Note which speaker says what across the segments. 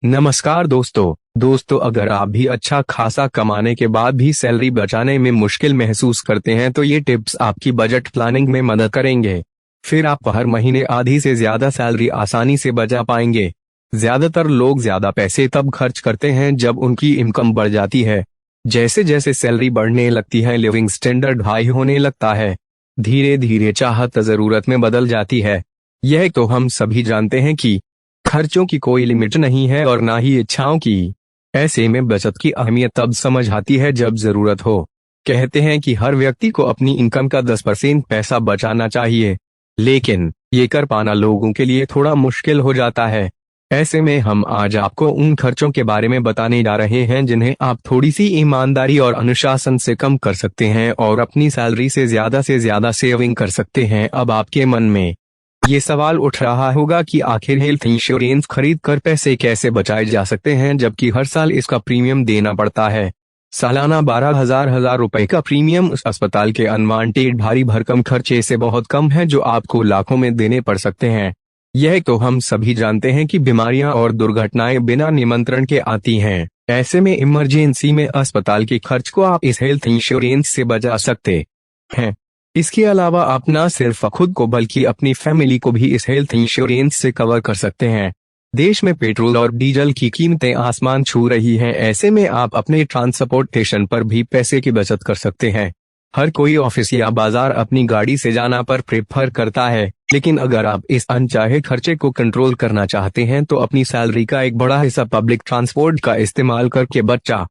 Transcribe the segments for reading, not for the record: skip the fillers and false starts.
Speaker 1: नमस्कार दोस्तों अगर आप भी अच्छा खासा कमाने के बाद भी सैलरी बचाने में मुश्किल महसूस करते हैं तो ये टिप्स आपकी बजट प्लानिंग में मदद करेंगे। फिर आप हर महीने आधी से ज्यादा सैलरी आसानी से बचा पाएंगे। ज्यादातर लोग ज्यादा पैसे तब खर्च करते हैं जब उनकी इनकम बढ़ जाती है। जैसे जैसे सैलरी बढ़ने लगती है लिविंग स्टैंडर्ड हाई होने लगता है। धीरे धीरे चाहत जरूरत में बदल जाती है। यह तो हम सभी जानते हैं कि खर्चों की कोई लिमिट नहीं है और ना ही इच्छाओं की। ऐसे में बचत की अहमियत तब समझ आती है जब जरूरत हो। कहते हैं कि हर व्यक्ति को अपनी इनकम का 10% पैसा बचाना चाहिए, लेकिन ये कर पाना लोगों के लिए थोड़ा मुश्किल हो जाता है। ऐसे में हम आज आपको उन खर्चों के बारे में बताने जा रहे हैं जिन्हें आप थोड़ी सी ईमानदारी और अनुशासन से कम कर सकते हैं और अपनी सैलरी से ज्यादा सेविंग कर सकते हैं। अब आपके मन में ये सवाल उठ रहा होगा कि आखिर हेल्थ इंश्योरेंस खरीद कर पैसे कैसे बचाए जा सकते हैं जबकि हर साल इसका प्रीमियम देना पड़ता है। सालाना 12,000 रुपए का प्रीमियम उस अस्पताल के अनवांटेड भारी भरकम खर्चे से बहुत कम है जो आपको लाखों में देने पड़ सकते हैं। यह तो हम सभी जानते हैं कि बीमारियां और दुर्घटनाएं बिना निमंत्रण के आती हैं। ऐसे में इमरजेंसी में अस्पताल के खर्च को आप इस हेल्थ इंश्योरेंस से बचा सकते हैं। इसके अलावा आप न सिर्फ खुद को बल्कि अपनी फैमिली को भी इस हेल्थ इंश्योरेंस से कवर कर सकते हैं। देश में पेट्रोल और डीजल की कीमतें आसमान छू रही हैं। ऐसे में आप अपने ट्रांसपोर्टेशन पर भी पैसे की बचत कर सकते हैं। हर कोई ऑफिस या बाजार अपनी गाड़ी से जाना पर प्रेफर करता है, लेकिन अगर आप इस अनचाहे खर्चे को कंट्रोल करना चाहते हैं तो अपनी सैलरी का एक बड़ा हिस्सा पब्लिक ट्रांसपोर्ट का इस्तेमाल करके बचा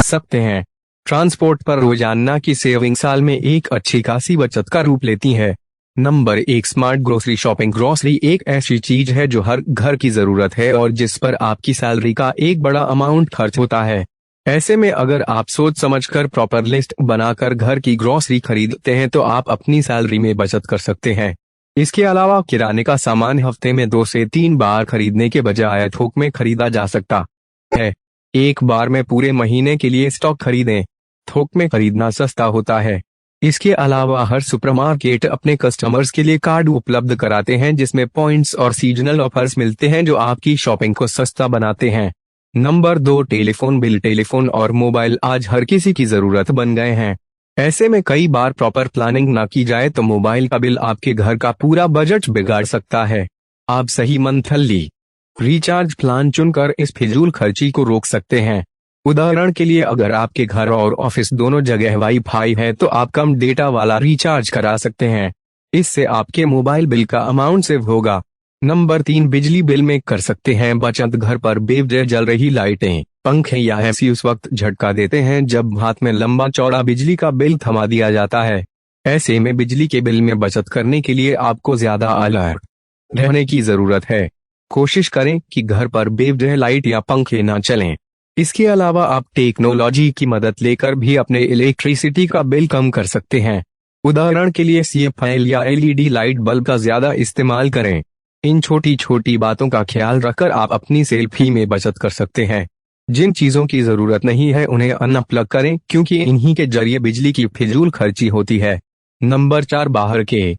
Speaker 1: सकते हैं। ट्रांसपोर्ट पर रोजाना की सेविंग साल में एक अच्छी खासी बचत का रूप लेती है। Number 1, smart grocery shopping. Grocery एक ऐसी चीज है जो हर घर की जरूरत है और जिस पर आपकी सैलरी का एक बड़ा अमाउंट खर्च होता है। ऐसे में अगर आप सोच समझकर प्रॉपर लिस्ट बनाकर घर की ग्रोसरी खरीदते हैं तो आप अपनी सैलरी में बचत कर सकते हैं। इसके अलावा किराने का सामान हफ्ते में 2 से 3 बार खरीदने के बजाय थोक में खरीदा जा सकता है। एक बार में पूरे महीने के लिए स्टॉक खरीदें। थोक में खरीदना सस्ता होता है। इसके अलावा हर सुपरमार्केट अपने कस्टमर्स के लिए कार्ड उपलब्ध कराते हैं जिसमें पॉइंट्स और सीजनल ऑफर्स मिलते हैं जो आपकी शॉपिंग को सस्ता बनाते हैं। Number 2, telephone bill. टेलीफोन और मोबाइल आज हर किसी की जरूरत बन गए हैं। ऐसे में कई बार प्रॉपर प्लानिंग ना की जाए तो मोबाइल का बिल आपके घर का पूरा बजट बिगाड़ सकता है। आप सही मंथली रिचार्ज प्लान चुनकर इस फिजूल खर्ची को रोक सकते हैं। उदाहरण के लिए अगर आपके घर और ऑफिस दोनों जगह वाईफाई है तो आप कम डेटा वाला रिचार्ज करा सकते हैं। इससे आपके मोबाइल बिल का अमाउंट सेव होगा। नंबर 3, बिजली बिल में कर सकते हैं बचत। घर पर बेवजह जल रही लाइटें, पंखे या एसी उस वक्त झटका देते हैं जब हाथ में लंबा चौड़ा बिजली का बिल थमा दिया जाता है। ऐसे में बिजली के बिल में बचत करने के लिए आपको ज्यादा अलर्ट रहने की जरूरत है। कोशिश करें कि घर पर बेवजह लाइट या पंखे ना चलें। इसके अलावा आप टेक्नोलॉजी की मदद लेकर भी अपने इलेक्ट्रिसिटी का बिल कम कर सकते हैं। उदाहरण के लिए CFL या LED लाइट बल्ब का ज्यादा इस्तेमाल करें। इन छोटी छोटी बातों का ख्याल रखकर आप अपनी सेल्फ में बचत कर सकते हैं। जिन चीजों की जरूरत नहीं है उन्हें अनप्लग करें क्योंकि इन्हीं के जरिए बिजली की फिजूल खर्ची होती है। नंबर 4, बाहर के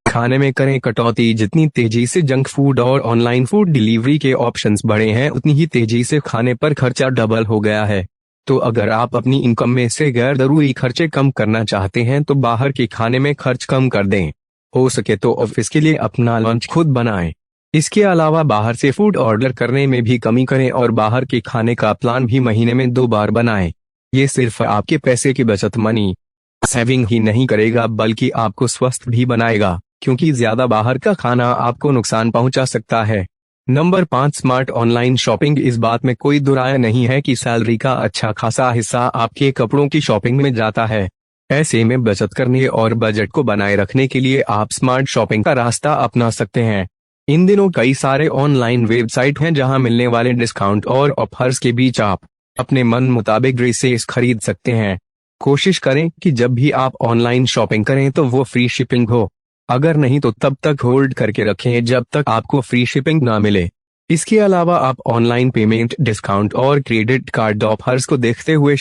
Speaker 1: खाने में करें कटौती। जितनी तेजी से जंक फूड और ऑनलाइन फूड डिलीवरी के ऑप्शंस बढ़े हैं उतनी ही तेजी से खाने पर खर्चा डबल हो गया है। तो अगर आप अपनी इनकम में से गैर जरूरी खर्चे कम करना चाहते हैं तो बाहर के खाने में खर्च कम कर दें। हो सके तो ऑफिस के लिए अपना लंच खुद बनाएं। इसके अलावा बाहर से फूड ऑर्डर करने में भी कमी करें और बाहर के खाने का प्लान भी महीने में 2 बार बनाएं। ये सिर्फ आपके पैसे की बचत मनी सेविंग ही नहीं करेगा बल्कि आपको स्वस्थ भी बनाएगा, क्योंकि ज्यादा बाहर का खाना आपको नुकसान पहुंचा सकता है। Number 5, smart online shopping. इस बात में कोई दुराय नहीं है कि सैलरी का अच्छा खासा हिस्सा आपके कपड़ों की शॉपिंग में जाता है। ऐसे में बचत करने और बजट को बनाए रखने के लिए आप स्मार्ट शॉपिंग का रास्ता अपना सकते हैं। इन दिनों कई सारे ऑनलाइन वेबसाइट हैं जहां मिलने वाले डिस्काउंट और ऑफर्स के बीच आप अपने मन मुताबिक ड्रेसेस खरीद सकते हैं। कोशिश करें कि जब भी आप ऑनलाइन शॉपिंग करें तो वो फ्री शिपिंग हो। अगर नहीं तो तब तक होल्ड करके रखें जब तक आपको फ्री शिपिंग ना मिले। इसके अलावा आप ऑनलाइन पेमेंट डिस्काउंट और क्रेडिट कार्ड ऑफर्स को देखते हुए